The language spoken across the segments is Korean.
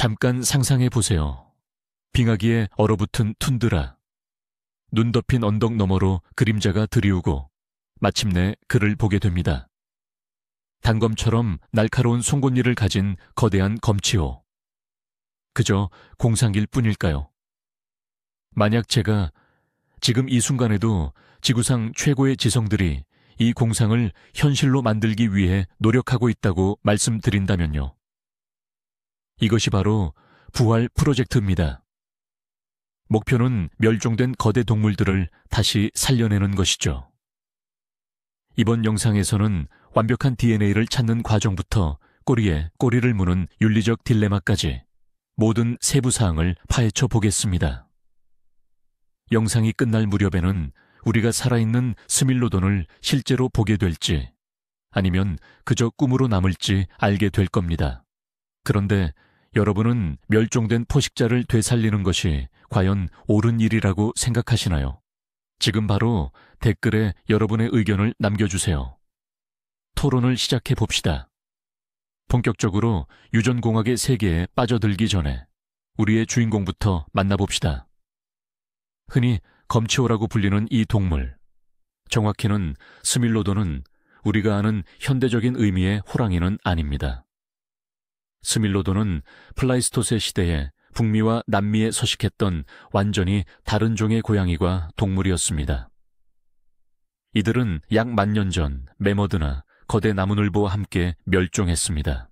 잠깐 상상해 보세요. 빙하기에 얼어붙은 툰드라. 눈 덮인 언덕 너머로 그림자가 드리우고 마침내 그를 보게 됩니다. 단검처럼 날카로운 송곳니를 가진 거대한 검치호. 그저 공상일 뿐일까요? 만약 제가 지금 이 순간에도 지구상 최고의 지성들이 이 공상을 현실로 만들기 위해 노력하고 있다고 말씀드린다면요. 이것이 바로 부활 프로젝트입니다. 목표는 멸종된 거대 동물들을 다시 살려내는 것이죠. 이번 영상에서는 완벽한 DNA를 찾는 과정부터 꼬리에 꼬리를 무는 윤리적 딜레마까지 모든 세부 사항을 파헤쳐 보겠습니다. 영상이 끝날 무렵에는 우리가 살아있는 스밀로돈을 실제로 보게 될지 아니면 그저 꿈으로 남을지 알게 될 겁니다. 그런데 여러분은 멸종된 포식자를 되살리는 것이 과연 옳은 일이라고 생각하시나요? 지금 바로 댓글에 여러분의 의견을 남겨주세요. 토론을 시작해 봅시다. 본격적으로 유전공학의 세계에 빠져들기 전에 우리의 주인공부터 만나봅시다. 흔히 검치호라고 불리는 이 동물. 정확히는 스밀로돈은 우리가 아는 현대적인 의미의 호랑이는 아닙니다. 스밀로돈은 플라이스토세 시대에 북미와 남미에 서식했던 완전히 다른 종의 고양이과 동물이었습니다. 이들은 약 10,000년 전 매머드나 거대 나무늘보와 함께 멸종했습니다.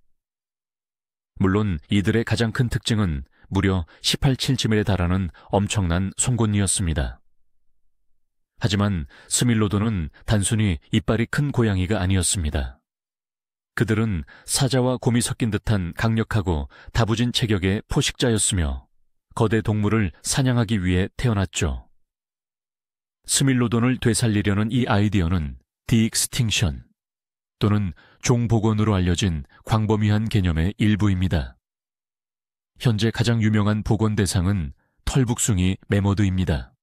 물론 이들의 가장 큰 특징은 무려 18cm에 달하는 엄청난 송곳니였습니다. 하지만 스밀로돈은 단순히 이빨이 큰 고양이가 아니었습니다. 그들은 사자와 곰이 섞인 듯한 강력하고 다부진 체격의 포식자였으며 거대 동물을 사냥하기 위해 태어났죠. 스밀로돈을 되살리려는 이 아이디어는 디익스팅션 또는 종복원으로 알려진 광범위한 개념의 일부입니다. 현재 가장 유명한 복원 대상은 털북숭이 매머드입니다.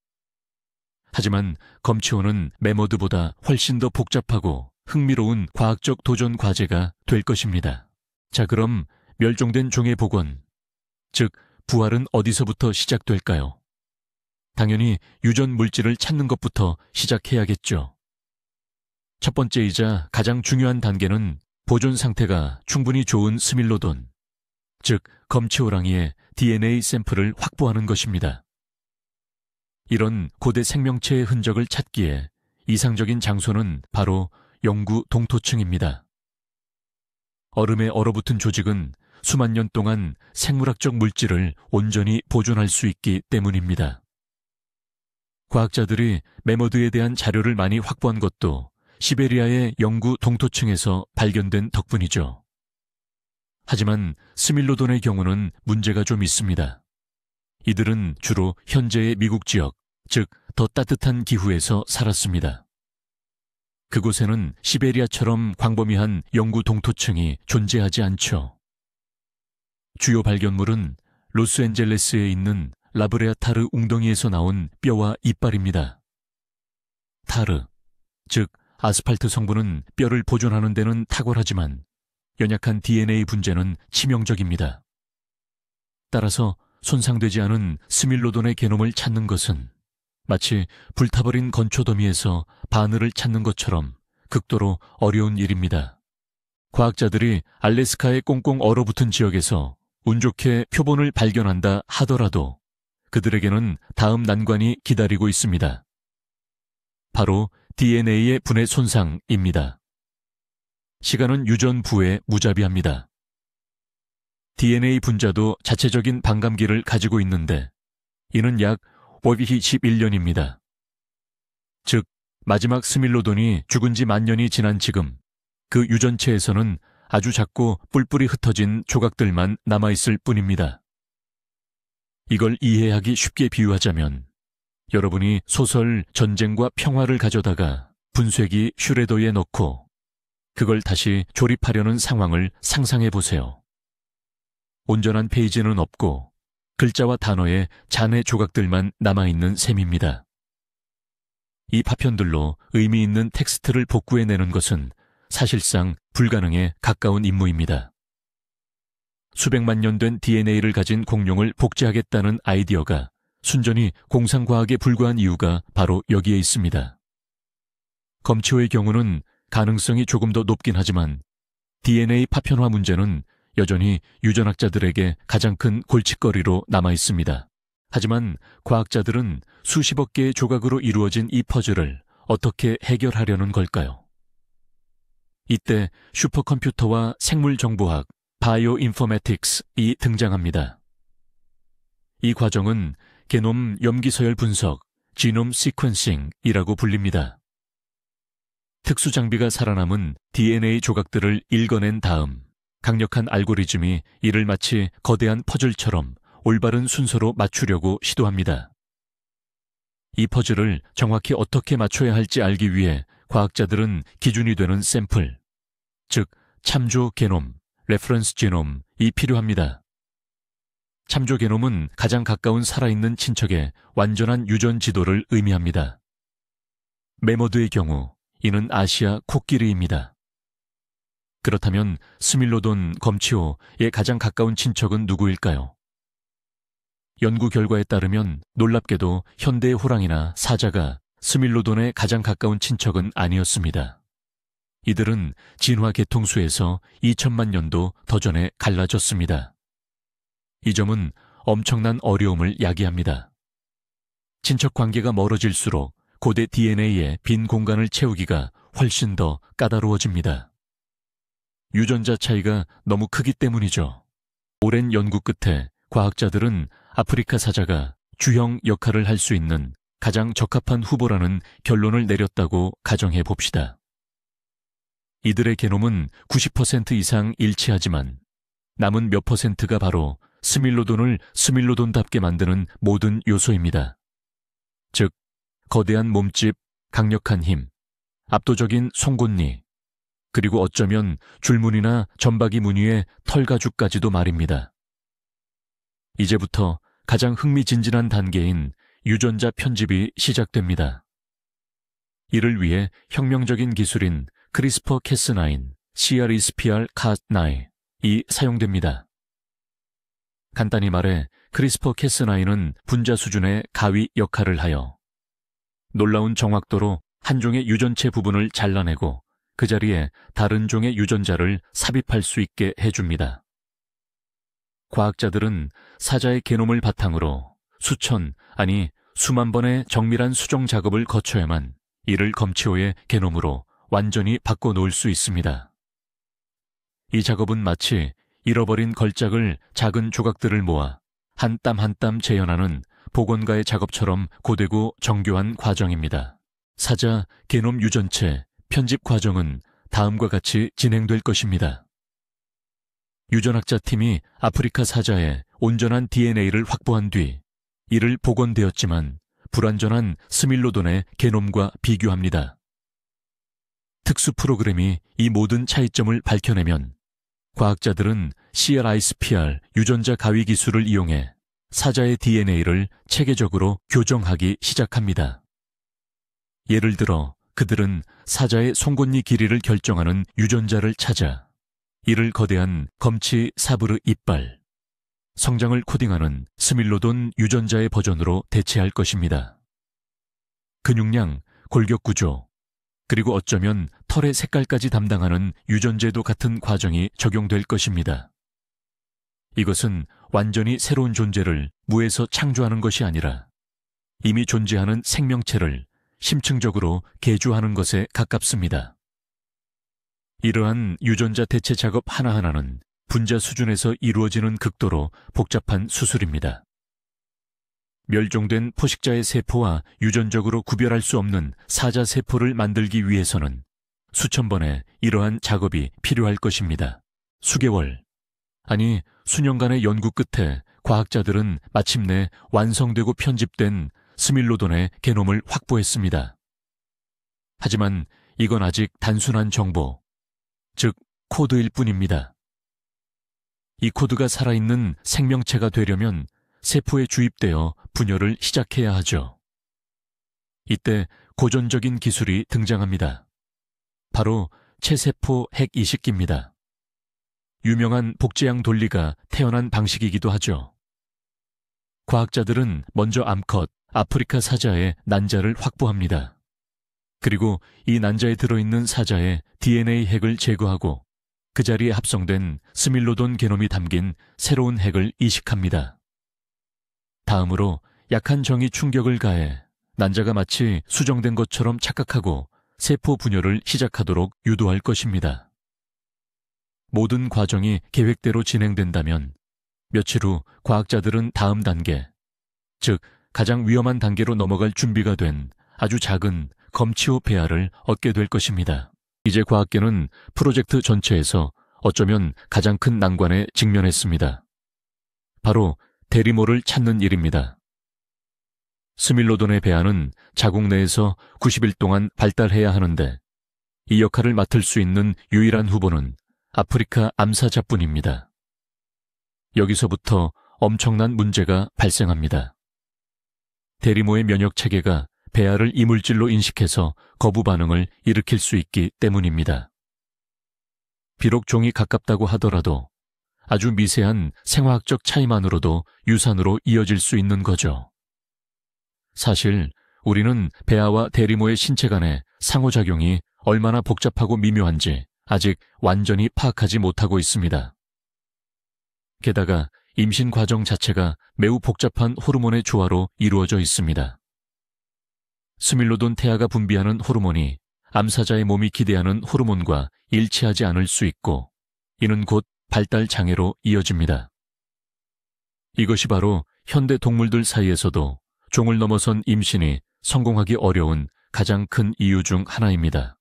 하지만 검치호는 매머드보다 훨씬 더 복잡하고 흥미로운 과학적 도전 과제가 될 것입니다. 자, 그럼 멸종된 종의 복원, 즉 부활은 어디서부터 시작될까요? 당연히 유전 물질을 찾는 것부터 시작해야겠죠. 첫 번째이자 가장 중요한 단계는 보존 상태가 충분히 좋은 스밀로돈, 즉 검치호랑이의 DNA 샘플을 확보하는 것입니다. 이런 고대 생명체의 흔적을 찾기에 이상적인 장소는 바로 영구 동토층입니다. 얼음에 얼어붙은 조직은 수만 년 동안 생물학적 물질을 온전히 보존할 수 있기 때문입니다. 과학자들이 매머드에 대한 자료를 많이 확보한 것도 시베리아의 영구 동토층에서 발견된 덕분이죠. 하지만 스밀로돈의 경우는 문제가 좀 있습니다. 이들은 주로 현재의 미국 지역, 즉 더 따뜻한 기후에서 살았습니다. 그곳에는 시베리아처럼 광범위한 영구 동토층이 존재하지 않죠. 주요 발견물은 로스앤젤레스에 있는 라브레아 타르 웅덩이에서 나온 뼈와 이빨입니다. 타르, 즉 아스팔트 성분은 뼈를 보존하는 데는 탁월하지만 연약한 DNA 분재는 치명적입니다. 따라서 손상되지 않은 스밀로돈의 게놈을 찾는 것은 마치 불타버린 건초더미에서 바늘을 찾는 것처럼 극도로 어려운 일입니다. 과학자들이 알래스카의 꽁꽁 얼어붙은 지역에서 운 좋게 표본을 발견한다 하더라도 그들에게는 다음 난관이 기다리고 있습니다. 바로 DNA의 분해 손상입니다. 시간은 유전부에 무자비합니다. DNA 분자도 자체적인 반감기를 가지고 있는데 이는 약 511년입니다. 즉 마지막 스밀로돈이 죽은 지 10,000년이 지난 지금 그 유전체에서는 아주 작고 뿔뿔이 흩어진 조각들만 남아있을 뿐입니다. 이걸 이해하기 쉽게 비유하자면 여러분이 소설 전쟁과 평화를 가져다가 분쇄기 슈레더에 넣고 그걸 다시 조립하려는 상황을 상상해 보세요. 온전한 페이지는 없고 글자와 단어에 잔해 조각들만 남아있는 셈입니다. 이 파편들로 의미 있는 텍스트를 복구해내는 것은 사실상 불가능에 가까운 임무입니다. 수백만 년 된 DNA를 가진 공룡을 복제하겠다는 아이디어가 순전히 공상과학에 불과한 이유가 바로 여기에 있습니다. 검치호의 경우는 가능성이 조금 더 높긴 하지만 DNA 파편화 문제는 여전히 유전학자들에게 가장 큰 골칫거리로 남아 있습니다. 하지만 과학자들은 수십억 개의 조각으로 이루어진 이 퍼즐을 어떻게 해결하려는 걸까요? 이때 슈퍼컴퓨터와 생물정보학, 바이오인포매틱스이 등장합니다. 이 과정은 게놈 염기서열 분석, 지놈 시퀀싱이라고 불립니다. 특수장비가 살아남은 DNA 조각들을 읽어낸 다음 강력한 알고리즘이 이를 마치 거대한 퍼즐처럼 올바른 순서로 맞추려고 시도합니다. 이 퍼즐을 정확히 어떻게 맞춰야 할지 알기 위해 과학자들은 기준이 되는 샘플, 즉 참조 게놈, 레퍼런스 제놈이 필요합니다. 참조 게놈은 가장 가까운 살아있는 친척의 완전한 유전 지도를 의미합니다. 매머드의 경우 이는 아시아 코끼리입니다. 그렇다면 스밀로돈 검치호의 가장 가까운 친척은 누구일까요? 연구 결과에 따르면 놀랍게도 현대의 호랑이나 사자가 스밀로돈의 가장 가까운 친척은 아니었습니다. 이들은 진화 계통수에서 2000만 년도 더 전에 갈라졌습니다. 이 점은 엄청난 어려움을 야기합니다. 친척 관계가 멀어질수록 고대 DNA의 빈 공간을 채우기가 훨씬 더 까다로워집니다. 유전자 차이가 너무 크기 때문이죠. 오랜 연구 끝에 과학자들은 아프리카 사자가 주형 역할을 할 수 있는 가장 적합한 후보라는 결론을 내렸다고 가정해 봅시다. 이들의 게놈은 90% 이상 일치하지만 남은 몇 퍼센트가 바로 스밀로돈을 스밀로돈답게 만드는 모든 요소입니다. 즉, 거대한 몸집, 강력한 힘, 압도적인 송곳니, 그리고 어쩌면 줄무늬나 점박이 무늬의 털가죽까지도 말입니다. 이제부터 가장 흥미진진한 단계인 유전자 편집이 시작됩니다. 이를 위해 혁명적인 기술인 크리스퍼 캐스9, CRISPR-Cas9이 사용됩니다. 간단히 말해 크리스퍼 캐스9은 분자 수준의 가위 역할을 하여 놀라운 정확도로 한 종의 유전체 부분을 잘라내고 그 자리에 다른 종의 유전자를 삽입할 수 있게 해줍니다. 과학자들은 사자의 게놈을 바탕으로 수천, 아니 수만 번의 정밀한 수정 작업을 거쳐야만 이를 검치호의 게놈으로 완전히 바꿔놓을 수 있습니다. 이 작업은 마치 잃어버린 걸작을 작은 조각들을 모아 한 땀 한 땀 재현하는 복원가의 작업처럼 고되고 정교한 과정입니다. 사자 게놈 유전체 편집 과정은 다음과 같이 진행될 것입니다. 유전학자 팀이 아프리카 사자의 온전한 DNA를 확보한 뒤 이를 복원되었지만 불완전한 스밀로돈의 게놈과 비교합니다. 특수 프로그램이 이 모든 차이점을 밝혀내면 과학자들은 CRISPR 유전자 가위 기술을 이용해 사자의 DNA를 체계적으로 교정하기 시작합니다. 예를 들어 그들은 사자의 송곳니 길이를 결정하는 유전자를 찾아 이를 거대한 검치 사브르 이빨, 성장을 코딩하는 스밀로돈 유전자의 버전으로 대체할 것입니다. 근육량, 골격 구조, 그리고 어쩌면 털의 색깔까지 담당하는 유전제도 같은 과정이 적용될 것입니다. 이것은 완전히 새로운 존재를 무에서 창조하는 것이 아니라 이미 존재하는 생명체를 심층적으로 개조하는 것에 가깝습니다. 이러한 유전자 대체 작업 하나하나는 분자 수준에서 이루어지는 극도로 복잡한 수술입니다. 멸종된 포식자의 세포와 유전적으로 구별할 수 없는 사자 세포를 만들기 위해서는 수천 번의 이러한 작업이 필요할 것입니다. 수개월, 아니 수년간의 연구 끝에 과학자들은 마침내 완성되고 편집된 스밀로돈의 게놈을 확보했습니다. 하지만 이건 아직 단순한 정보, 즉 코드일 뿐입니다. 이 코드가 살아있는 생명체가 되려면 세포에 주입되어 분열을 시작해야 하죠. 이때 고전적인 기술이 등장합니다. 바로 체세포 핵 이식기입니다. 유명한 복제양 돌리가 태어난 방식이기도 하죠. 과학자들은 먼저 암컷 아프리카 사자의 난자를 확보합니다. 그리고 이 난자에 들어있는 사자의 DNA 핵을 제거하고 그 자리에 합성된 스밀로돈 게놈이 담긴 새로운 핵을 이식합니다. 다음으로 약한 정이 충격을 가해 난자가 마치 수정된 것처럼 착각하고 세포 분열을 시작하도록 유도할 것입니다. 모든 과정이 계획대로 진행된다면 며칠 후 과학자들은 다음 단계, 즉 가장 위험한 단계로 넘어갈 준비가 된 아주 작은 검치호 폐하를 얻게 될 것입니다. 이제 과학계는 프로젝트 전체에서 어쩌면 가장 큰 난관에 직면했습니다. 바로 대리모를 찾는 일입니다. 스밀로돈의 폐하는 자국 내에서 90일 동안 발달해야 하는데 이 역할을 맡을 수 있는 유일한 후보는 아프리카 암사자뿐입니다. 여기서부터 엄청난 문제가 발생합니다. 대리모의 면역체계가 폐하를 이물질로 인식해서 거부 반응을 일으킬 수 있기 때문입니다. 비록 종이 가깝다고 하더라도 아주 미세한 생화학적 차이만으로도 유산으로 이어질 수 있는 거죠. 사실 우리는 폐하와 대리모의 신체 간의 상호작용이 얼마나 복잡하고 미묘한지 아직 완전히 파악하지 못하고 있습니다. 게다가 임신 과정 자체가 매우 복잡한 호르몬의 조화로 이루어져 있습니다. 스밀로돈 태아가 분비하는 호르몬이 암사자의 몸이 기대하는 호르몬과 일치하지 않을 수 있고 이는 곧 발달 장애로 이어집니다. 이것이 바로 현대 동물들 사이에서도 종을 넘어선 임신이 성공하기 어려운 가장 큰 이유 중 하나입니다.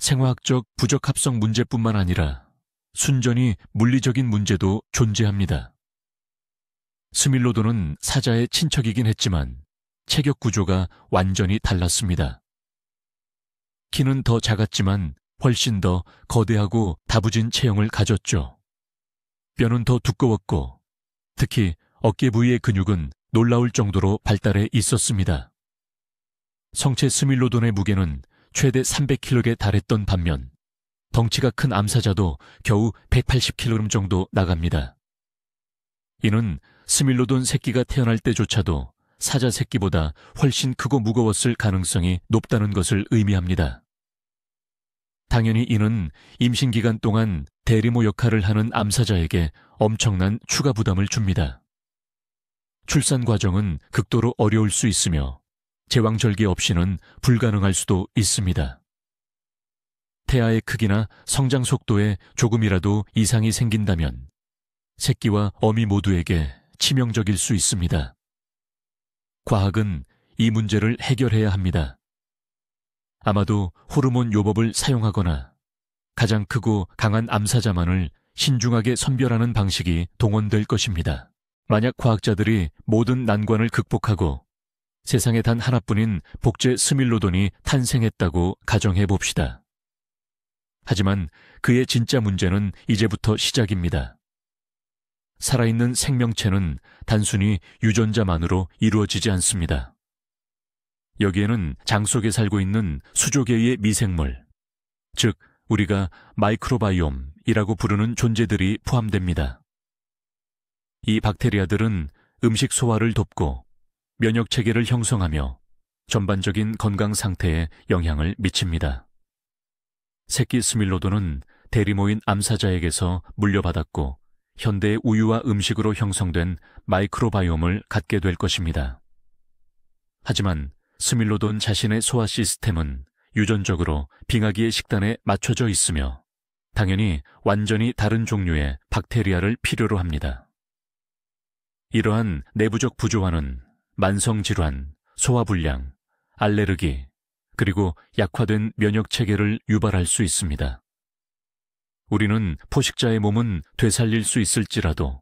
생화학적 부적합성 문제뿐만 아니라 순전히 물리적인 문제도 존재합니다. 스밀로돈은 사자의 친척이긴 했지만 체격 구조가 완전히 달랐습니다. 키는 더 작았지만 훨씬 더 거대하고 다부진 체형을 가졌죠. 뼈는 더 두꺼웠고 특히 어깨 부위의 근육은 놀라울 정도로 발달해 있었습니다. 성체 스밀로돈의 무게는 최대 300kg에 달했던 반면 덩치가 큰 암사자도 겨우 180kg 정도 나갑니다. 이는 스밀로돈 새끼가 태어날 때조차도 사자 새끼보다 훨씬 크고 무거웠을 가능성이 높다는 것을 의미합니다. 당연히 이는 임신 기간 동안 대리모 역할을 하는 암사자에게 엄청난 추가 부담을 줍니다. 출산 과정은 극도로 어려울 수 있으며 제왕절개 없이는 불가능할 수도 있습니다. 태아의 크기나 성장 속도에 조금이라도 이상이 생긴다면 새끼와 어미 모두에게 치명적일 수 있습니다. 과학은 이 문제를 해결해야 합니다. 아마도 호르몬 요법을 사용하거나 가장 크고 강한 암사자만을 신중하게 선별하는 방식이 동원될 것입니다. 만약 과학자들이 모든 난관을 극복하고 세상에 단 하나뿐인 복제 스밀로돈이 탄생했다고 가정해 봅시다. 하지만 그의 진짜 문제는 이제부터 시작입니다. 살아있는 생명체는 단순히 유전자만으로 이루어지지 않습니다. 여기에는 장 속에 살고 있는 수조 개의 미생물, 즉 우리가 마이크로바이옴이라고 부르는 존재들이 포함됩니다. 이 박테리아들은 음식 소화를 돕고 면역체계를 형성하며 전반적인 건강 상태에 영향을 미칩니다. 새끼 스밀로돈은 대리모인 암사자에게서 물려받았고 현대의 우유와 음식으로 형성된 마이크로바이옴을 갖게 될 것입니다. 하지만 스밀로돈 자신의 소화 시스템은 유전적으로 빙하기의 식단에 맞춰져 있으며 당연히 완전히 다른 종류의 박테리아를 필요로 합니다. 이러한 내부적 부조화는 만성질환, 소화불량, 알레르기, 그리고 약화된 면역체계를 유발할 수 있습니다. 우리는 포식자의 몸은 되살릴 수 있을지라도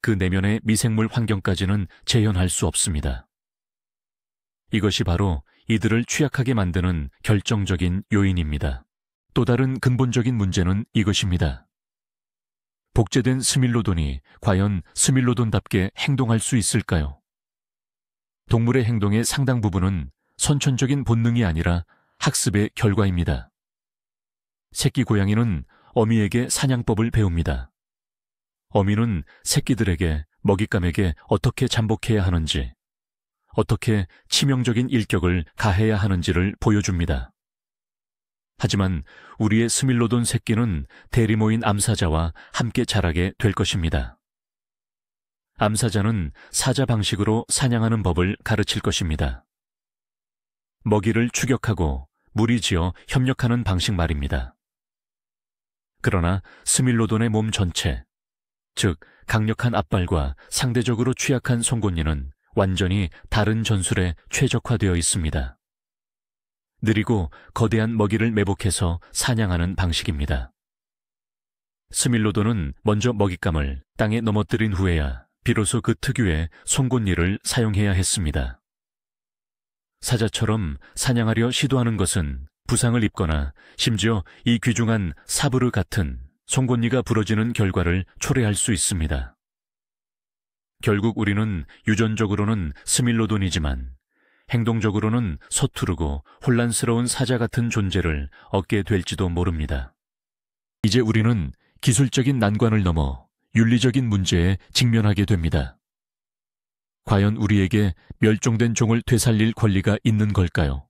그 내면의 미생물 환경까지는 재현할 수 없습니다. 이것이 바로 이들을 취약하게 만드는 결정적인 요인입니다. 또 다른 근본적인 문제는 이것입니다. 복제된 스밀로돈이 과연 스밀로돈답게 행동할 수 있을까요? 동물의 행동의 상당 부분은 선천적인 본능이 아니라 학습의 결과입니다. 새끼 고양이는 어미에게 사냥법을 배웁니다. 어미는 새끼들에게 먹잇감에게 어떻게 잠복해야 하는지, 어떻게 치명적인 일격을 가해야 하는지를 보여줍니다. 하지만 우리의 스밀로돈 새끼는 대리모인 암사자와 함께 자라게 될 것입니다. 암사자는 사자 방식으로 사냥하는 법을 가르칠 것입니다. 먹이를 추격하고 무리지어 협력하는 방식 말입니다. 그러나 스밀로돈의 몸 전체, 즉 강력한 앞발과 상대적으로 취약한 송곳니는 완전히 다른 전술에 최적화되어 있습니다. 느리고 거대한 먹이를 매복해서 사냥하는 방식입니다. 스밀로돈은 먼저 먹잇감을 땅에 넘어뜨린 후에야 비로소 그 특유의 송곳니를 사용해야 했습니다. 사자처럼 사냥하려 시도하는 것은 부상을 입거나 심지어 이 귀중한 사브르 같은 송곳니가 부러지는 결과를 초래할 수 있습니다. 결국 우리는 유전적으로는 스밀로돈이지만 행동적으로는 서투르고 혼란스러운 사자 같은 존재를 얻게 될지도 모릅니다. 이제 우리는 기술적인 난관을 넘어 윤리적인 문제에 직면하게 됩니다. 과연 우리에게 멸종된 종을 되살릴 권리가 있는 걸까요?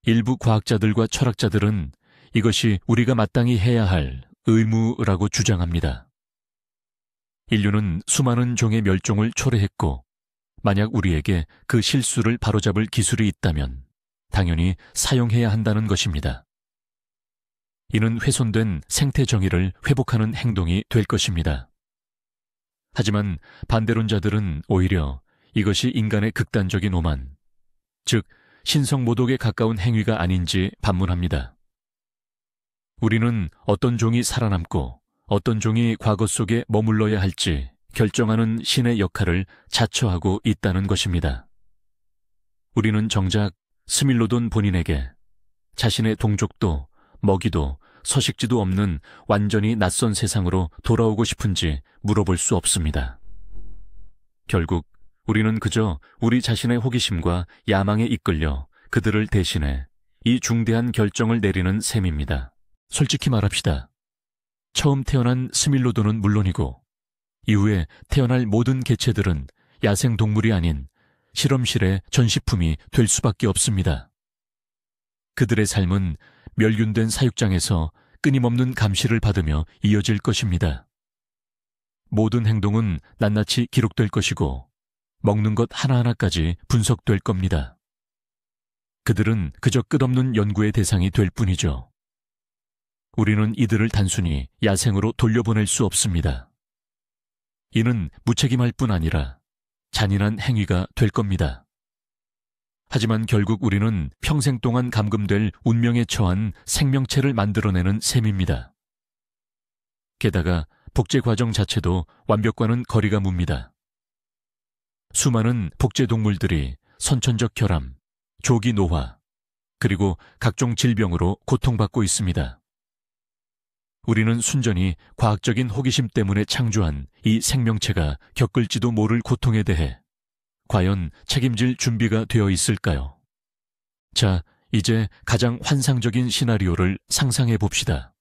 일부 과학자들과 철학자들은 이것이 우리가 마땅히 해야 할 의무라고 주장합니다. 인류는 수많은 종의 멸종을 초래했고, 만약 우리에게 그 실수를 바로잡을 기술이 있다면 당연히 사용해야 한다는 것입니다. 이는 훼손된 생태 정의를 회복하는 행동이 될 것입니다. 하지만 반대론자들은 오히려 이것이 인간의 극단적인 오만, 즉 신성모독에 가까운 행위가 아닌지 반문합니다. 우리는 어떤 종이 살아남고 어떤 종이 과거 속에 머물러야 할지 결정하는 신의 역할을 자처하고 있다는 것입니다. 우리는 정작 스밀로돈 본인에게 자신의 동족도 먹이도 서식지도 없는 완전히 낯선 세상으로 돌아오고 싶은지 물어볼 수 없습니다. 결국 우리는 그저 우리 자신의 호기심과 야망에 이끌려 그들을 대신해 이 중대한 결정을 내리는 셈입니다. 솔직히 말합시다. 처음 태어난 스밀로돈은 물론이고 이후에 태어날 모든 개체들은 야생동물이 아닌 실험실의 전시품이 될 수밖에 없습니다. 그들의 삶은 멸균된 사육장에서 끊임없는 감시를 받으며 이어질 것입니다. 모든 행동은 낱낱이 기록될 것이고 먹는 것 하나하나까지 분석될 겁니다. 그들은 그저 끝없는 연구의 대상이 될 뿐이죠. 우리는 이들을 단순히 야생으로 돌려보낼 수 없습니다. 이는 무책임할 뿐 아니라 잔인한 행위가 될 겁니다. 하지만 결국 우리는 평생 동안 감금될 운명에 처한 생명체를 만들어내는 셈입니다. 게다가 복제 과정 자체도 완벽과는 거리가 멉니다. 수많은 복제 동물들이 선천적 결함, 조기 노화, 그리고 각종 질병으로 고통받고 있습니다. 우리는 순전히 과학적인 호기심 때문에 창조한 이 생명체가 겪을지도 모를 고통에 대해 과연 책임질 준비가 되어 있을까요? 자, 이제 가장 환상적인 시나리오를 상상해 봅시다.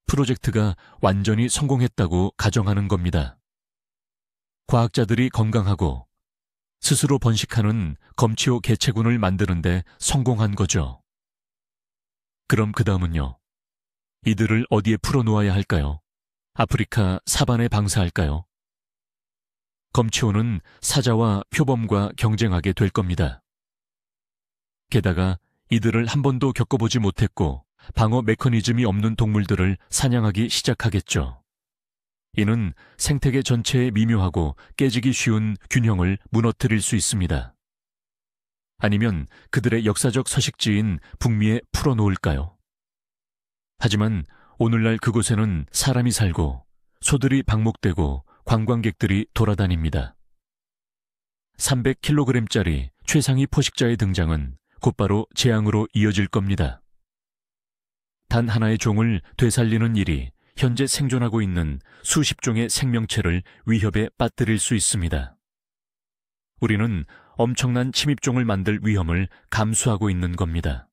프로젝트가 완전히 성공했다고 가정하는 겁니다. 과학자들이 건강하고 스스로 번식하는 검치호 개체군을 만드는데 성공한 거죠. 그럼 그 다음은요? 이들을 어디에 풀어놓아야 할까요? 아프리카 사반에 방사할까요? 검치호는 사자와 표범과 경쟁하게 될 겁니다. 게다가 이들을 한 번도 겪어보지 못했고 방어 메커니즘이 없는 동물들을 사냥하기 시작하겠죠. 이는 생태계 전체의 미묘하고 깨지기 쉬운 균형을 무너뜨릴 수 있습니다. 아니면 그들의 역사적 서식지인 북미에 풀어놓을까요? 하지만 오늘날 그곳에는 사람이 살고 소들이 방목되고 관광객들이 돌아다닙니다. 300kg짜리 최상위 포식자의 등장은 곧바로 재앙으로 이어질 겁니다. 단 하나의 종을 되살리는 일이 현재 생존하고 있는 수십 종의 생명체를 위협에 빠뜨릴 수 있습니다. 우리는 엄청난 침입종을 만들 위험을 감수하고 있는 겁니다.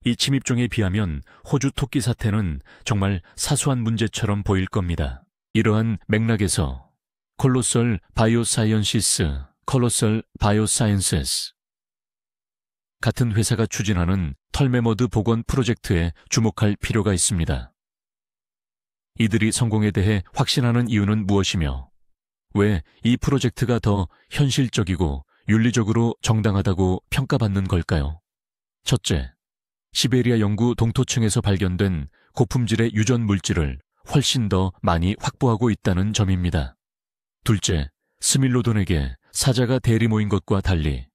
이 침입종에 비하면 호주 토끼 사태는 정말 사소한 문제처럼 보일 겁니다. 이러한 맥락에서 콜로설 바이오사이언시스, 콜로설 바이오사이언세스 같은 회사가 추진하는 털메모드 복원 프로젝트에 주목할 필요가 있습니다. 이들이 성공에 대해 확신하는 이유는 무엇이며 왜 이 프로젝트가 더 현실적이고 윤리적으로 정당하다고 평가받는 걸까요? 첫째, 시베리아 영구 동토층에서 발견된 고품질의 유전 물질을 훨씬 더 많이 확보하고 있다는 점입니다. 둘째, 스밀로돈에게 사자가 대리모인 것과 달리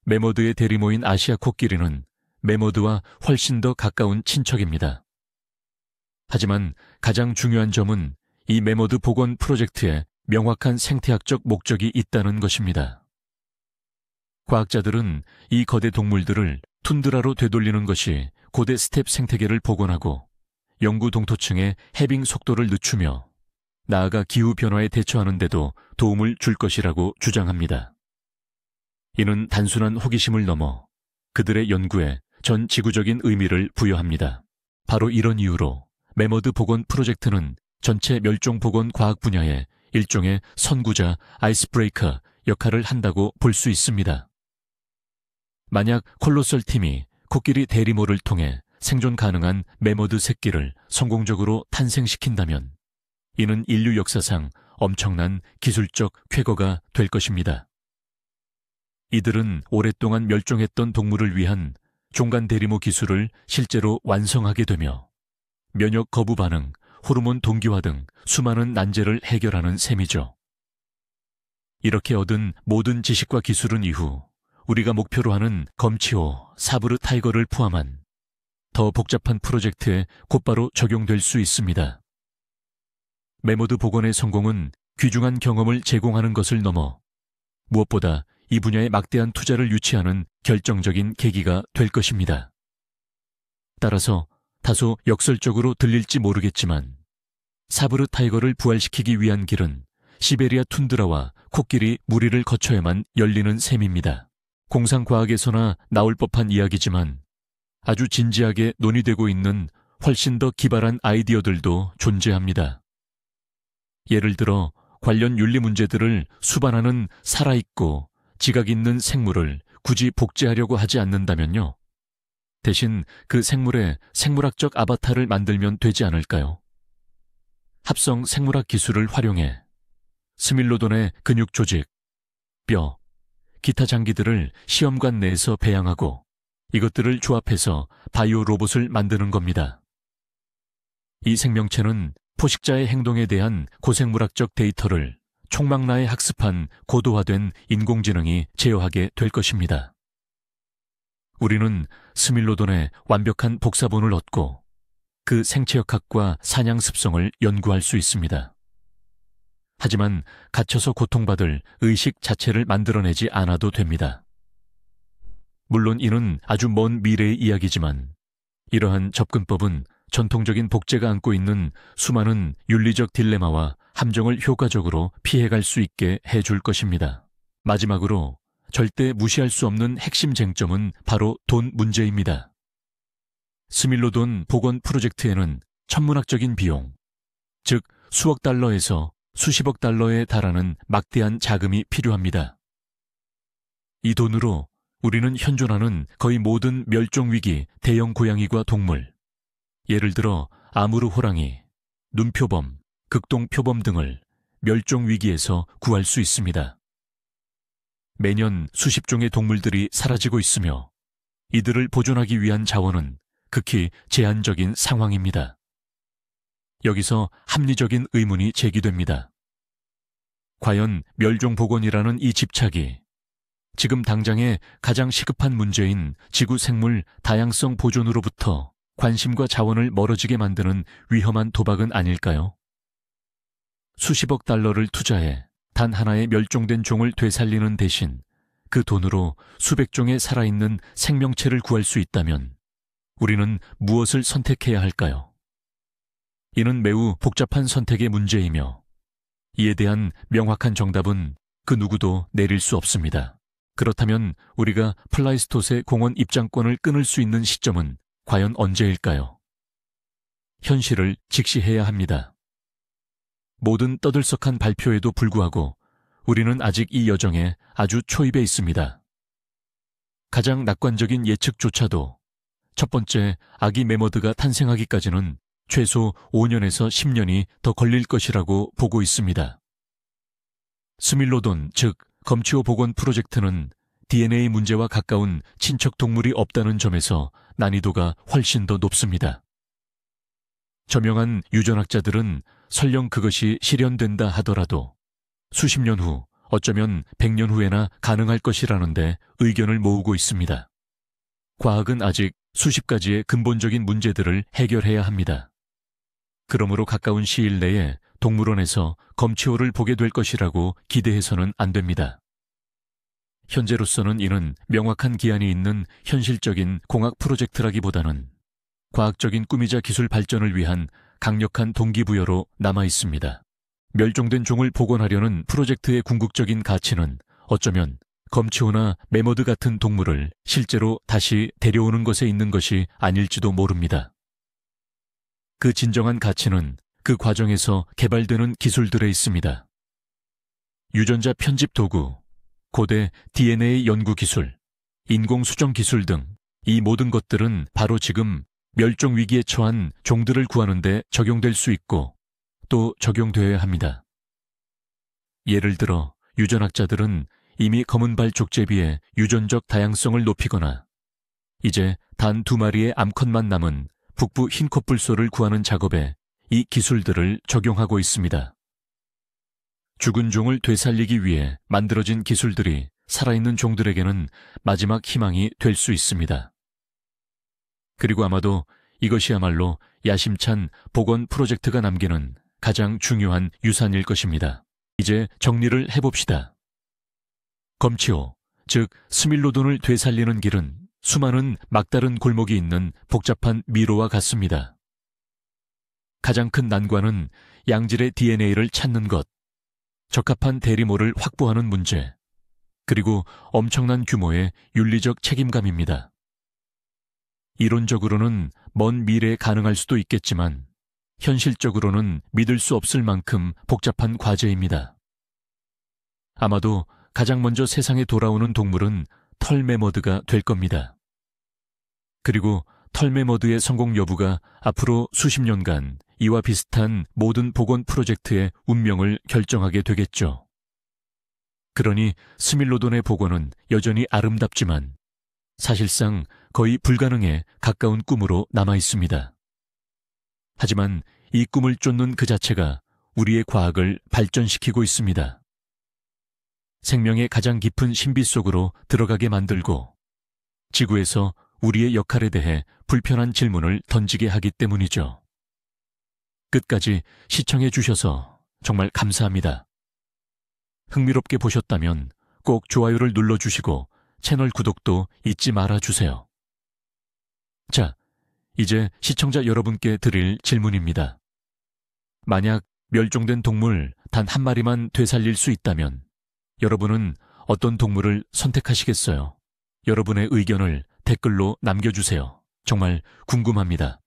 매머드의 대리모인 아시아 코끼리는 매머드와 훨씬 더 가까운 친척입니다. 하지만 가장 중요한 점은 이 매머드 복원 프로젝트에 명확한 생태학적 목적이 있다는 것입니다. 과학자들은 이 거대 동물들을 툰드라로 되돌리는 것이 고대 스텝 생태계를 복원하고 영구 동토층의 해빙 속도를 늦추며 나아가 기후변화에 대처하는 데도 도움을 줄 것이라고 주장합니다. 이는 단순한 호기심을 넘어 그들의 연구에 전 지구적인 의미를 부여합니다. 바로 이런 이유로 매머드 복원 프로젝트는 전체 멸종 복원 과학 분야의 일종의 선구자 아이스브레이커 역할을 한다고 볼 수 있습니다. 만약 콜로설 팀이 코끼리 대리모를 통해 생존 가능한 매머드 새끼를 성공적으로 탄생시킨다면 이는 인류 역사상 엄청난 기술적 쾌거가 될 것입니다. 이들은 오랫동안 멸종했던 동물을 위한 종간 대리모 기술을 실제로 완성하게 되며 면역 거부 반응, 호르몬 동기화 등 수많은 난제를 해결하는 셈이죠. 이렇게 얻은 모든 지식과 기술은 이후 우리가 목표로 하는 검치호, 사브르 타이거를 포함한 더 복잡한 프로젝트에 곧바로 적용될 수 있습니다. 매머드 복원의 성공은 귀중한 경험을 제공하는 것을 넘어 무엇보다 이 분야에 막대한 투자를 유치하는 결정적인 계기가 될 것입니다. 따라서 다소 역설적으로 들릴지 모르겠지만 사브르 타이거를 부활시키기 위한 길은 시베리아 툰드라와 코끼리 무리를 거쳐야만 열리는 셈입니다. 공상과학에서나 나올 법한 이야기지만 아주 진지하게 논의되고 있는 훨씬 더 기발한 아이디어들도 존재합니다. 예를 들어 관련 윤리 문제들을 수반하는 살아있고 지각 있는 생물을 굳이 복제하려고 하지 않는다면요. 대신 그 생물의 생물학적 아바타를 만들면 되지 않을까요? 합성 생물학 기술을 활용해 스밀로돈의 근육 조직, 뼈, 기타 장기들을 시험관 내에서 배양하고 이것들을 조합해서 바이오 로봇을 만드는 겁니다. 이 생명체는 포식자의 행동에 대한 고생물학적 데이터를 총망라에 학습한 고도화된 인공지능이 제어하게 될 것입니다. 우리는 스밀로돈의 완벽한 복사본을 얻고 그 생체역학과 사냥 습성을 연구할 수 있습니다. 하지만 갇혀서 고통받을 의식 자체를 만들어내지 않아도 됩니다. 물론 이는 아주 먼 미래의 이야기지만 이러한 접근법은 전통적인 복제가 안고 있는 수많은 윤리적 딜레마와 함정을 효과적으로 피해갈 수 있게 해줄 것입니다. 마지막으로 절대 무시할 수 없는 핵심 쟁점은 바로 돈 문제입니다. 스밀로돈 복원 프로젝트에는 천문학적인 비용, 즉 수억 달러에서 수십억 달러에 달하는 막대한 자금이 필요합니다. 이 돈으로 우리는 현존하는 거의 모든 멸종위기 대형 고양이과 동물, 예를 들어 아무르 호랑이, 눈표범, 극동표범 등을 멸종위기에서 구할 수 있습니다. 매년 수십 종의 동물들이 사라지고 있으며 이들을 보존하기 위한 자원은 극히 제한적인 상황입니다. 여기서 합리적인 의문이 제기됩니다. 과연 멸종복원이라는 이 집착이 지금 당장의 가장 시급한 문제인 지구 생물 다양성 보존으로부터 관심과 자원을 멀어지게 만드는 위험한 도박은 아닐까요? 수십억 달러를 투자해 단 하나의 멸종된 종을 되살리는 대신 그 돈으로 수백 종의 살아있는 생명체를 구할 수 있다면 우리는 무엇을 선택해야 할까요? 이는 매우 복잡한 선택의 문제이며 이에 대한 명확한 정답은 그 누구도 내릴 수 없습니다. 그렇다면 우리가 플라이스토세 공원 입장권을 끊을 수 있는 시점은 과연 언제일까요? 현실을 직시해야 합니다. 모든 떠들썩한 발표에도 불구하고 우리는 아직 이 여정에 아주 초입에 있습니다. 가장 낙관적인 예측조차도 첫 번째 아기 매머드가 탄생하기까지는 최소 5년에서 10년이 더 걸릴 것이라고 보고 있습니다. 스밀로돈, 즉 검치호 복원 프로젝트는 DNA 문제와 가까운 친척 동물이 없다는 점에서 난이도가 훨씬 더 높습니다. 저명한 유전학자들은 설령 그것이 실현된다 하더라도 수십 년 후, 어쩌면 100년 후에나 가능할 것이라는데 의견을 모으고 있습니다. 과학은 아직 수십 가지의 근본적인 문제들을 해결해야 합니다. 그러므로 가까운 시일 내에 동물원에서 검치호를 보게 될 것이라고 기대해서는 안 됩니다. 현재로서는 이는 명확한 기한이 있는 현실적인 공학 프로젝트라기보다는 과학적인 꿈이자 기술 발전을 위한 강력한 동기부여로 남아 있습니다. 멸종된 종을 복원하려는 프로젝트의 궁극적인 가치는 어쩌면 검치호나 매머드 같은 동물을 실제로 다시 데려오는 것에 있는 것이 아닐지도 모릅니다. 그 진정한 가치는 그 과정에서 개발되는 기술들에 있습니다. 유전자 편집 도구, 고대 DNA 연구 기술, 인공 수정 기술 등 이 모든 것들은 바로 지금 멸종 위기에 처한 종들을 구하는 데 적용될 수 있고 또 적용되어야 합니다. 예를 들어 유전학자들은 이미 검은발 족제비의 유전적 다양성을 높이거나 이제 단 2마리의 암컷만 남은 북부 흰콧불소를 구하는 작업에 이 기술들을 적용하고 있습니다. 죽은 종을 되살리기 위해 만들어진 기술들이 살아있는 종들에게는 마지막 희망이 될 수 있습니다. 그리고 아마도 이것이야말로 야심찬 복원 프로젝트가 남기는 가장 중요한 유산일 것입니다. 이제 정리를 해봅시다. 검치호, 즉 스밀로돈을 되살리는 길은 수많은 막다른 골목이 있는 복잡한 미로와 같습니다. 가장 큰 난관은 양질의 DNA를 찾는 것, 적합한 대리모를 확보하는 문제, 그리고 엄청난 규모의 윤리적 책임감입니다. 이론적으로는 먼 미래에 가능할 수도 있겠지만 현실적으로는 믿을 수 없을 만큼 복잡한 과제입니다. 아마도 가장 먼저 세상에 돌아오는 동물은 털매머드가 될 겁니다. 그리고 털매머드의 성공 여부가 앞으로 수십 년간 이와 비슷한 모든 복원 프로젝트의 운명을 결정하게 되겠죠. 그러니 스밀로돈의 복원은 여전히 아름답지만 사실상 거의 불가능에 가까운 꿈으로 남아 있습니다. 하지만 이 꿈을 쫓는 그 자체가 우리의 과학을 발전시키고 있습니다. 생명의 가장 깊은 신비 속으로 들어가게 만들고 지구에서 우리의 역할에 대해 불편한 질문을 던지게 하기 때문이죠. 끝까지 시청해 주셔서 정말 감사합니다. 흥미롭게 보셨다면 꼭 좋아요를 눌러주시고 채널 구독도 잊지 말아주세요. 자, 이제 시청자 여러분께 드릴 질문입니다. 만약 멸종된 동물 단 한 마리만 되살릴 수 있다면 여러분은 어떤 동물을 선택하시겠어요? 여러분의 의견을 댓글로 남겨주세요. 정말 궁금합니다.